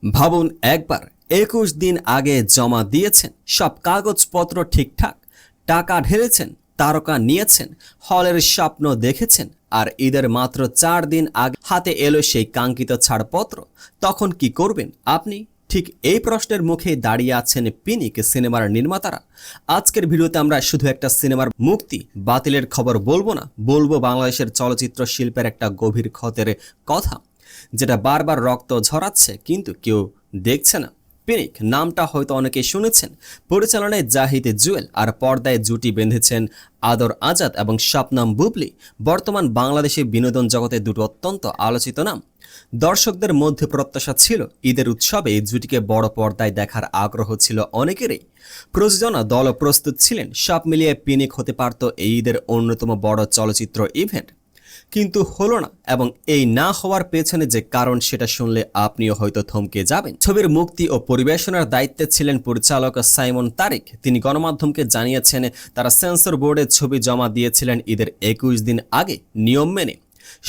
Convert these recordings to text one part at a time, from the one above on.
ভাবুন একবার 21 দিন আগে জমা দিয়েছেন, সব কাগজপত্র ঠিকঠাক, টাকা ঢেলেছেন, তারকা নিয়েছেন, হলের স্বপ্ন দেখেছেন, আর ঈদের মাত্র 4 দিন আগে হাতে এলো সেই কাঙ্ক্ষিত ছাড়পত্র। তখন কি করবেন আপনি? ঠিক এই প্রশ্নের মুখে দাঁড়িয়ে আছেন পিনিক সিনেমার নির্মাতারা। আজকের ভিডিওতে আমরা শুধু একটা সিনেমার মুক্তি বাতিলের খবর বলবো না, বলবো বাংলাদেশের চলচ্চিত্র শিল্পের একটা গভীর ক্ষতের কথা, যেটা বারবার রক্ত ঝরাচ্ছে কিন্তু কেউ দেখছে না। পিনিক নামটা হয়তো অনেকেই শুনেছেন। পরিচালনায় জাহিদ জুয়েল আর পর্দায় জুটি বেঁধেছেন আদর আজাদ এবং শবনম বুবলি। বর্তমান বাংলাদেশে বিনোদন জগতে দুটো অত্যন্ত আলোচিত নাম। দর্শকদের মধ্যে প্রত্যাশা ছিল ঈদের উৎসবে এই জুটিকে বড় পর্দায় দেখার আগ্রহ ছিল অনেকেরই। প্রযোজনা দল প্রস্তুত ছিলেন। সব মিলিয়ে পিনিক হতে পারত এই ঈদের অন্যতম বড় চলচ্চিত্র ইভেন্ট, কিন্তু হলো না। এবং এই না হওয়ার পেছনে যে কারণ সেটা শুনলে আপনিও হয়তো থমকে যাবেন। ছবির মুক্তি ও পরিবেশনার দায়িত্বে ছিলেন পরিচালক সাইমন তারিক। তিনি গণমাধ্যমকে জানিয়েছেন তারা সেন্সর বোর্ডে ছবি জমা দিয়েছিলেন ঈদের 21 দিন আগে, নিয়ম মেনে,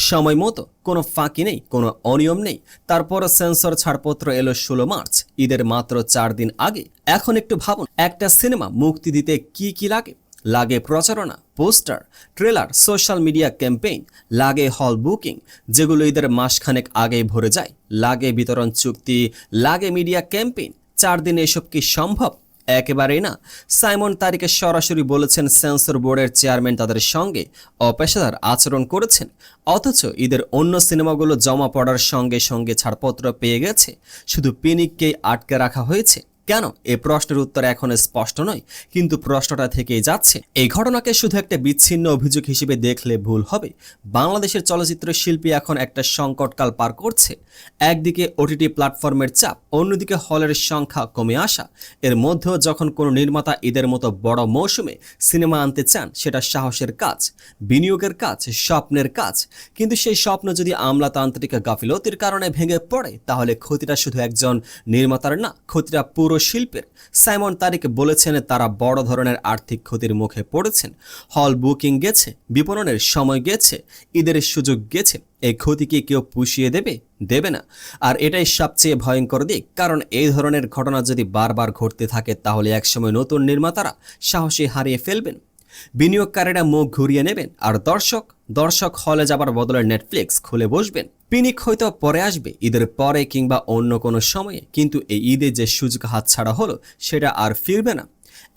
সময় মতো, কোনো ফাঁকি নেই, কোনো অনিয়ম নেই। তারপর সেন্সর ছাড়পত্র এলো 16 মার্চ, ঈদের মাত্র 4 দিন আগে। এখন একটু ভাবুন, একটা সিনেমা মুক্তি দিতে কি লাগে? লাগে প্রচারণা, poster, trailer, social media campaign, লাগে হল বুকিং যেগুলো ঈদের মাসখানেক আগেই ভরে যায়, লাগে বিতরণ চুক্তি, লাগে মিডিয়া ক্যাম্পেইন। 4 দিনে এসব কি সম্ভব? একেবারেই না। সাইমন তারিকে সরাসরি বলেছেন সেন্সর বোর্ডের চেয়ারম্যান তাদের সঙ্গে অপেশাদার আচরণ করেছেন, অথচ ঈদের অন্য সিনেমাগুলো জমা পড়ার সঙ্গে সঙ্গে ছাড়পত্র পেয়ে গেছে। শুধু পিনিককেই আটকে রাখা হয়েছে কেন? এই প্রশ্নের উত্তর এখন স্পষ্ট নয়, কিন্তু প্রশ্নটা থেকেই যাচ্ছে। এই ঘটনাকে শুধু একটা বিচ্ছিন্ন অভিযোগ হিসেবে দেখলে ভুল হবে। বাংলাদেশের চলচ্চিত্র শিল্পী এখন একটা সংকটকাল পার করছে। একদিকে ওটিটি প্ল্যাটফর্মের চাপ, অন্যদিকে হলের সংখ্যা কমে আসা। এর মধ্যেও যখন কোনো নির্মাতা ঈদের মতো বড় মৌসুমে সিনেমা আনতে চান, সেটা সাহসের কাজ, বিনিয়োগের কাজ, স্বপ্নের কাজ। কিন্তু সেই স্বপ্ন যদি আমলাতান্ত্রিক গাফিলতির কারণে ভেঙে পড়ে, তাহলে ক্ষতিটা শুধু একজন নির্মাতার না, ক্ষতিটা পুরো শিল্পের। সাইমন তারিক বলেছেন তারা বড় ধরনের আর্থিক ক্ষতির মুখে পড়েছেন। হল বুকিং গেছে, বিপণনের সময় গেছে, ঈদের সুযোগ গেছে। এই ক্ষতি কি কেউ পুষিয়ে দেবে না। আর এটাই সবচেয়ে ভয়ঙ্কর দিক, কারণ এই ধরনের ঘটনা যদি বারবার ঘটতে থাকে, তাহলে একসময় নতুন নির্মাতারা সাহসী হারিয়ে ফেলবেন, বিনিয়োগকারীরা মুখ ঘুরিয়ে নেবেন, আর দর্শক হলে যাবার বদলে নেটফ্লিক্স খুলে বসবেন। পিনিক হয়তো পরে আসবে, ঈদের পরে কিংবা অন্য কোনো সময়ে, কিন্তু এই ঈদে যে সুযোগ হাতছাড়া হলো, সেটা আর ফিরবে না।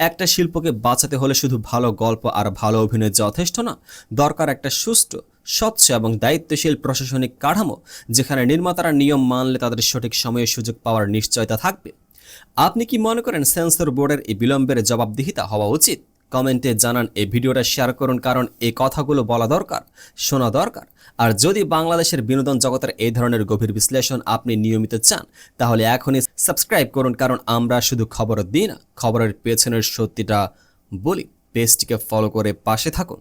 একটা শিল্পকে বাঁচাতে হলে শুধু ভালো গল্প আর ভালো অভিনয় যথেষ্ট না, দরকার একটা সুষ্ঠু, স্বচ্ছ এবং দায়িত্বশীল প্রশাসনিক কাঠামো, যেখানে নির্মাতারা নিয়ম মানলে তাদের সঠিক সময়ে সুযোগ পাওয়ার নিশ্চয়তা থাকবে। আপনি কি মনে করেন সেন্সর বোর্ডের এই বিলম্বের জবাবদিহিতা হওয়া উচিত? কমেন্টে জানান। এই ভিডিওটা শেয়ার করুন, কারণ এই কথাগুলো বলা দরকার, শোনা দরকার। আর যদি বাংলাদেশের বিনোদন জগতের এই ধরনের গভীর বিশ্লেষণ আপনি নিয়মিত চান, তাহলে এখনই সাবস্ক্রাইব করুন, কারণ আমরা শুধু খবর দিই না, খবরের পেছনের সত্যিটা বলি। পেজটিকে ফলো করে পাশে থাকুন।